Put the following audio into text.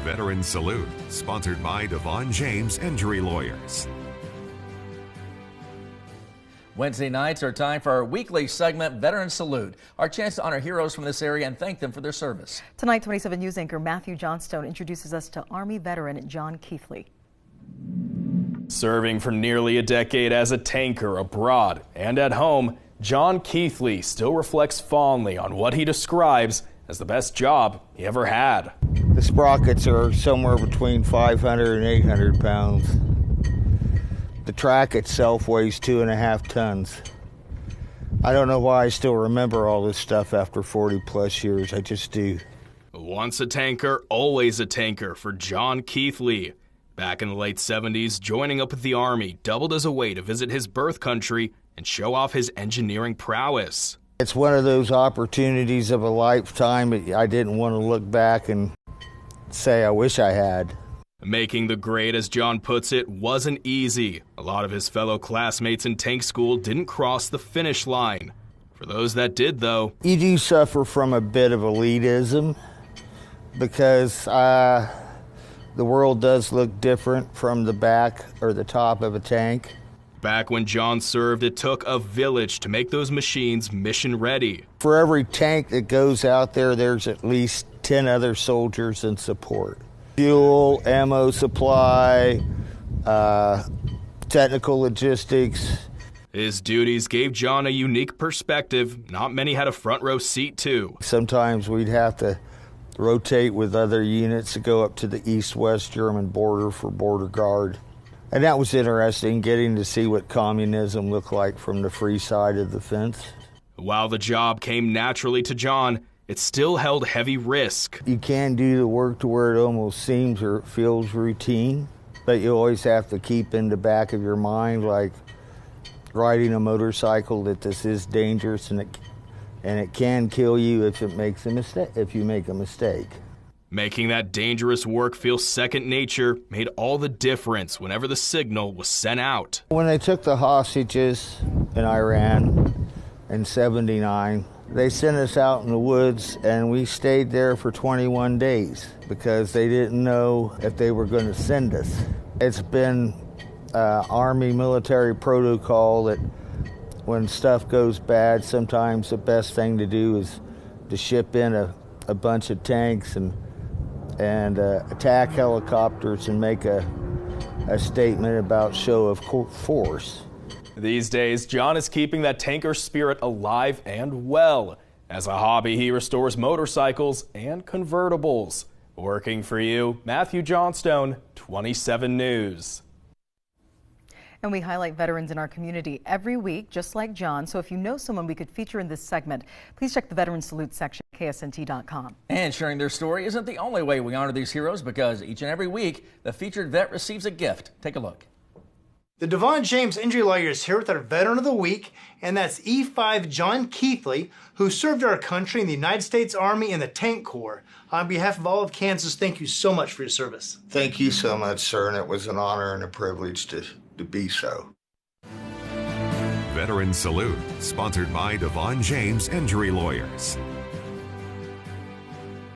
Veteran Salute, sponsored by DeVaughn James Injury Lawyers. Wednesday nights are time for our weekly segment, Veteran Salute, our chance to honor heroes from this area and thank them for their service. Tonight, 27 News anchor Matthew Johnstone introduces us to Army veteran John Keithley. Serving for nearly a decade as a tanker abroad and at home, John Keithley still reflects fondly on what he describes as the best job he ever had. The sprockets are somewhere between 500 and 800 pounds. The track itself weighs 2.5 tons. I don't know why I still remember all this stuff after 40 plus years. I just do. Once a tanker, always a tanker for John Keithley. Back in the late 70s, joining up with the Army doubled as a way to visit his birth country and show off his engineering prowess. It's one of those opportunities of a lifetime. I didn't want to look back and say I wish I had. Making the grade, as John puts it, wasn't easy. A lot of his fellow classmates in tank school didn't cross the finish line. For those that did, though, you do suffer from a bit of elitism because the world does look different from the back or the top of a tank. Back when John served, it took a village to make those machines mission ready. For every tank that goes out there, there's at least 10 other soldiers in support. Fuel, ammo supply, technical logistics. His duties gave John a unique perspective not many had a front row seat to. Sometimes we'd have to rotate with other units to go up to the east-west German border for border guard. And that was interesting, getting to see what communism looked like from the free side of the fence. While the job came naturally to John, it still held heavy risk. You can do the work to where it almost seems or feels routine, but you always have to keep in the back of your mind, like riding a motorcycle, that this is dangerous and it can kill you if it makes a mistake, if you make a mistake. Making that dangerous work feel second nature made all the difference whenever the signal was sent out. When they took the hostages in Iran in '79, they sent us out in the woods and we stayed there for 21 days because they didn't know if they were going to send us. It's been Army military protocol that when stuff goes bad, sometimes the best thing to do is to ship in a bunch of tanks and attack helicopters and make a statement about show of force. These days, John is keeping that tanker spirit alive and well. As a hobby, he restores motorcycles and convertibles. Working for you, Matthew Johnstone, 27 News. And we highlight veterans in our community every week, just like John. So if you know someone we could feature in this segment, please check the Veteran Salute section at KSNT.com. And sharing their story isn't the only way we honor these heroes, because each and every week, the featured vet receives a gift. Take a look. The DeVaughn James Injury Lawyer is here with our Veteran of the Week, and that's E5 John Keithley, who served our country in the United States Army and the Tank Corps. On behalf of all of Kansas, thank you so much for your service. Thank you so much, sir, and it was an honor and a privilege to be so. Veteran Salute, sponsored by DeVaughn James Injury Lawyers.